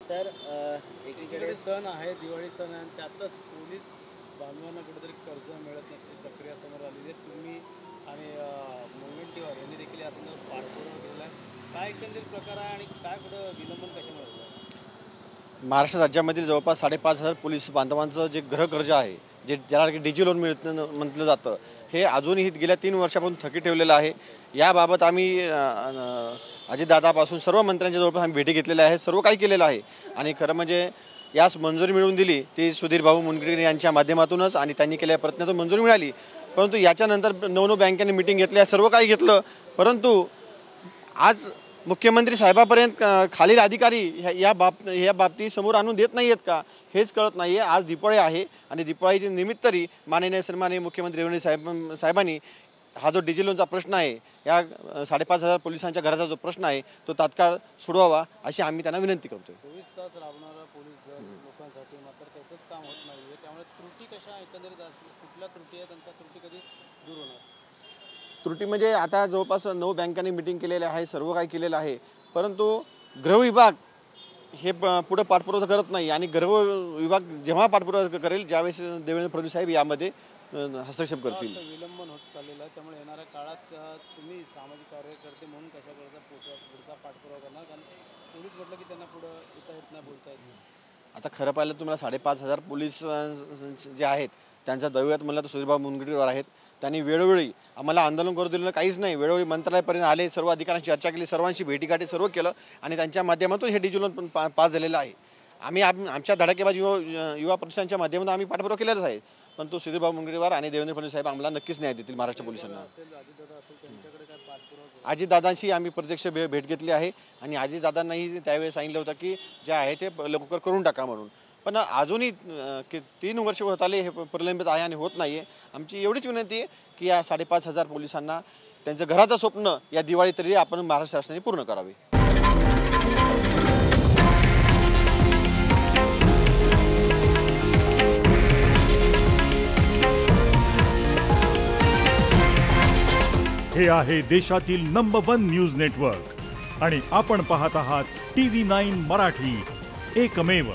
Sir एकीकडे सण आहे, दिवाळी सण आहे आणि त्यातच पोलीस बांधवांना कुठेतरी कर्ज मिळत नसल्याची प्रक्रिया समोर आलेली आहे। तुम्ही आणि मुनगंटीवार यांनी देखील या संदर्भात पाठपुरावा केलेला आहे। काय एकंदरीत प्रकार आहे आणि काय कुठं विलंबन कशामुळे होतं? महाराष्ट्र राज्यामधील जवळपास 5,500 पोलीस बांधवांचं जे गृहकर्ज आहे, जे ज्याला डिजी लोन म्हटलं जातं, हे अजूनही गेल्या 3 वर्षापासून थकीत ठेवलेलं आहे। याबाबत आम्ही अजितदादापासून सर्व मंत्र्यांच्या जवळपास आम्ही भेटी घेतलेल्या आहे, सर्व काही केलेलं आहे आणि खरं म्हणजे यास मंजुरी मिळवून दिली ती सुधीर भाऊ मुनगंटीवार यांच्या माध्यमातूनच आणि त्यांनी केलेल्या प्रयत्नातून मंजुरी मिळाली। परंतु याच्यानंतर 9 बँकेने मिटिंग घेतली, सर्व काही घेतलं, परंतु आज मुख्यमंत्री साहेबापर्यंत खालील अधिकारी या बाबतीत समोर आणून देत नाही आहेत का हेच कळत नाही आहे। आज दिवाळी आहे आणि दिवाळीच्या निमित्ताने माननीय सन्माननीय मुख्यमंत्री देवेंद्र साहेबांनी हा जो डिजी लोनचा प्रश्न आहे, या 5,500 पोलिसांच्या घराचा जो प्रश्न आहे तो तात्काळ सोडवावा अशी आम्ही त्यांना विनंती करतोय। 24 तास राबणारा पोलीस जर लोकांसाठी मात्र त्याचंच काम होत नाही आहे, त्यामुळे त्रुटी कशा एकंदरीत असतील, कुठल्या त्रुटी आहेत आणि त्या त्रुटी कधी दूर होणार? त्रुटी म्हणजे आता जवळपास 9 बँकांनी मिटिंग केलेली आहे, सर्व काही केलेलं आहे, परंतु गृह विभाग हे पुढे पाठपुरावा करत नाही आणि गृह विभाग जेव्हा पाठपुरावा करेल ज्यावेळेस देवेंद्र फडणवीस साहेब यामध्ये हस्तक्षेप करतील। विलंबन होत चाललेलं आहे, त्यामुळे येणाऱ्या काळात तुम्ही सामाजिक कार्यकर्ते म्हणून कशा पुढचा पाठपुरावा करणार? कारण पोलीस म्हटलं की त्यांना पुढं येता येत नाही, बोलता येत नाही। आता खरं पाहिलं तुम्हाला 5,500 पोलीस जे आहेत त्यांच्या दैव्यात म्हणलं तर सुधीरभाऊ मुनगंटीवार आहेत। त्यांनी वेळोवेळी आम्हाला आंदोलन करू दिलं काहीच नाही, वेळोवेळी मंत्रालयापर्यंत आले, सर्व अधिकाऱ्यांशी चर्चा केली, सर्वांशी भेटीगाठी सर्व केलं आणि त्यांच्या माध्यमातून हे डिजी लोन पण पास झालेलं आहे। आम्ही आमच्या धडाकेबाज युवा प्रतिष्ठानच्या माध्यमातून आम्ही पाठपुरावा केलेलाच आहे, पण तो सुधीरभाऊ मुनगंटीवार आणि देवेंद्र फडणवीस साहेब आम्हाला नक्कीच न्याय देतील महाराष्ट्र पोलिसांना। अजितदादांशी आम्ही प्रत्यक्ष भेट घेतली आहे आणि अजितदादांनाही त्यावेळेस सांगितलं होतं की जे आहे ते लवकर करून टाका म्हणून, पण अजूनही 3 वर्ष होत आले हे प्रलंबित आहे आणि होत नाही आहे। आमची एवढीच विनंती आहे की या 5,500 पोलिसांना त्यांचं घराचं स्वप्न या दिवाळी तरी आपण महाराष्ट्र शासनाने पूर्ण करावे। हे आहे देशातील नंबर 1 न्यूज नेटवर्क आणि आपण पाहत आहात TV9 मराठी, एकमेव।